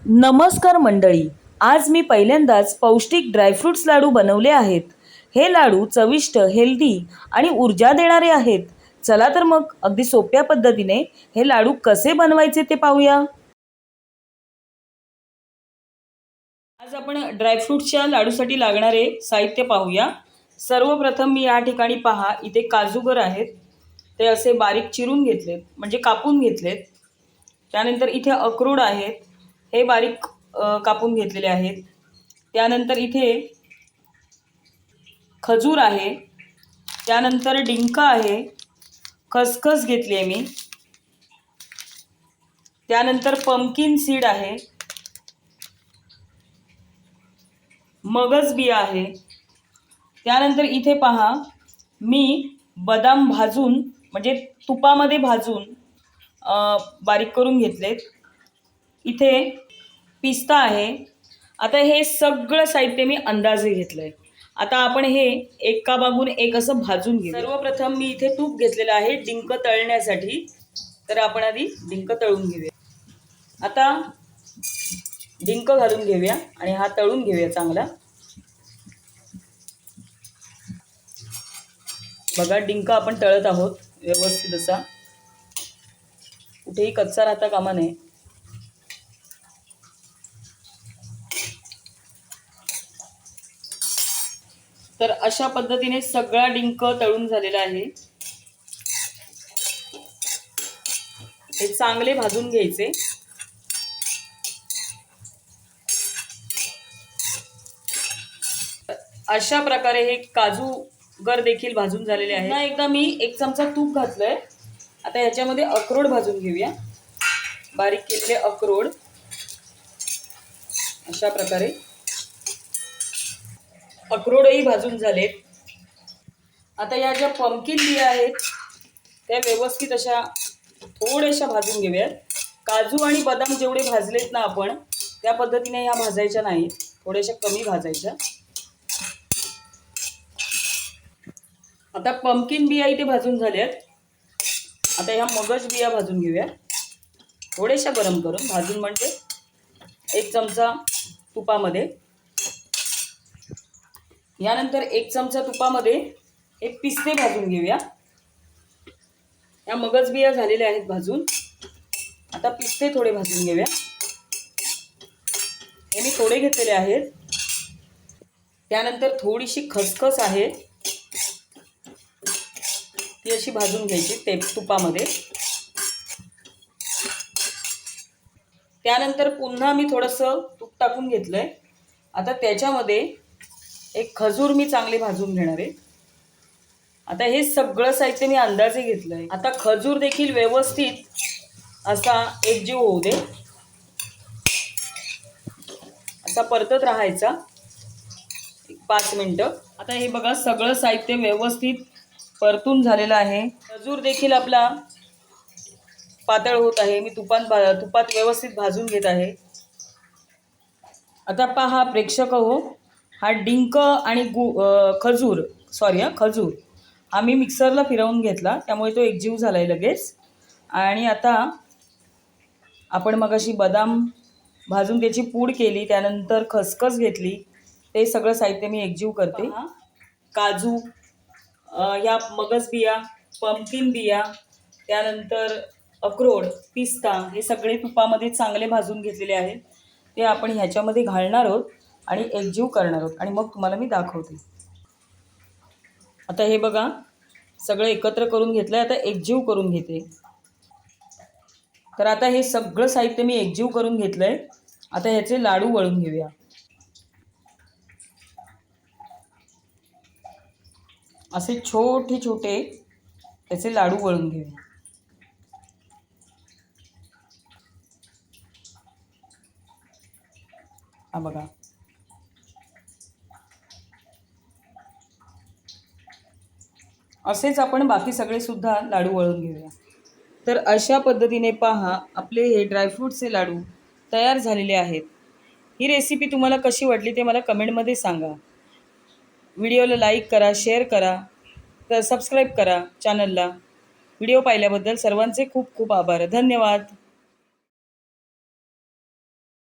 नमस्कार मंडळी, आज मी पहिल्यांदाच पौष्टिक ड्रायफ्रूट्स लाडू बनवले आहेत। हे लाडू चविष्ट, हेल्दी आणि ऊर्जा देणारे आहेत। चला तर मग अगदी सोप्या पद्धतीने हे लाडू कसे बनवायचे ते पाहूया। आज आपण ड्रायफ्रूट्सच्या लाडूसाठी लागणारे साहित्य पाहूया। सर्वप्रथम मी या ठिकाणी पहा, इथे काजूगर आहेत, ते असे बारीक चिरून घेतलेत, म्हणजे कापून घेतलेत। त्यानंतर इथे अक्रोड आहेत, हे बारीक कापून घेतलेले आहेत। त्यानंतर इथे खजूर आहे, त्यानंतर डिंक आहे, खसखस घेतली आहे मी, त्यानंतर पंपकिन सीड आहे, मगज बिया आहे। त्यानंतर इथे पहा, मी बदाम भाजून म्हणजे तुपामध्ये भाजून बारीक करून घेतलेत। इथे पिस्ता आहे। आता हे सगळं साहित्य मी अंदाजे घेतलंय। आता आपण हे एका बाजून एक असं भाजून घेऊ। सर्वप्रथम मी इथे तूप घेतलेलं आहे डिंक तळण्यासाठी, तर आपण आधी डिंक तळून घेऊया। आता डिंक घालून घेऊया आणि हा तळून घेऊया चांगला। बघा, डिंक आपण तळत आहोत व्यवस्थित असा, कुठेही कच्चा राहता कामा नये। तर अशा पद्धतीने सगळा डिंक तळून झालेला आहे। हे चांगले भाजून घ्यायचे। अशा प्रकारे हे काजू गर देखील भाजून झालेले आहे। एकदा मी 1 चमचा तूप घातलंय। आता ह्याच्यामध्ये अक्रोड भाजून घेऊया, बारीक केलेले अक्रोड अशा प्रकारे। अक्रोडही भाजून झालेत। आता या ज्या पंपकिन बिया आहेत त्या व्यवस्थित अशा थोड्याशा भाजून घेऊयात। काजू आणि बदाम जेवढे भाजलेत ना आपण, त्या पद्धतीने ह्या भाजायच्या नाहीत, थोड्याशा कमी भाजायच्या। आता पंपकिन बिया इथे भाजून झाल्यात। आता ह्या मगज बिया भाजून घेऊया, थोड्याशा गरम करून भाजून, म्हणजे 1 चमचा तुपामध्ये। यानंतर 1 चमचा तुपामध्ये हे पिस्ते भाजून घेऊया। या मगज बिया झालेल्या आहेत भाजून। आता पिस्ते थोडे भाजून घेऊया, हे मी थोडे घेतलेले आहेत। त्यानंतर थोडीशी खसखस आहे, ती अशी भाजून घ्यायची ते तुपामध्ये। त्यानंतर पुन्हा मी थोडंसं तूप टाकून घेतलंय। आता त्याच्यामध्ये एक खजूर मी चांगले भाजून घेणार आहे। आता हे सगळं साहित्य मी अंदाजे घेतलंय। आता खजूर देखील व्यवस्थित असा एकजीव होऊ दे, असा परतत राहायचा 5 मिनिटं। आता हे बघा, सगळं साहित्य व्यवस्थित परतून झालेलं आहे। खजूर देखील आपला पातळ होत आहे, मी तुपात व्यवस्थित भाजून घेत आहे। आता पहा प्रेक्षक हो, हा डिंक आणि खजूर हा मी मिक्सरला फिरवून घेतला, त्यामुळे तो एकजीव झालाय लगेच। आणि आता आपण मगाशी बदाम भाजून त्याची पूड केली, त्यानंतर खसखस घेतली, ते सगळं साहित्य मी एकजीव करते। काजू, या मगज बिया, पंपकिन बिया, त्यानंतर अक्रोड, पिस्ता, हे सगळे तुपामध्ये चांगले भाजून घेतलेले आहेत। ते आपण ह्याच्यामध्ये घालणार आहोत आणि एकजीव करणार आहोत, आणि मग तुम्हाला मी दाखवते। आता हे बघा, सगळं एकत्र करून घेतलंय, आता एकजीव करून घेते। तर आता हे सगळं साहित्य मी एकजीव करून घेतलंय। आता ह्याचे लाडू वळून घेऊया। असे छोटे छोटे त्याचे लाडू वळून घेऊया। हा बघा, असेच आपण बाकी सगळे सुद्धा लाडू वळून घेऊया। तर अशा पद्धतीने पहा, आपले हे ड्रायफ्रूटचे लाडू तयार झालेले आहेत। ही रेसिपी तुम्हाला कशी वाटली ते मला कमेंटमध्ये सांगा। व्हिडिओला लाईक करा, शेअर करा, तर सबस्क्राईब करा चॅनलला। व्हिडिओ पाहिल्याबद्दल सर्वांचे खूप खूप आभार, धन्यवाद।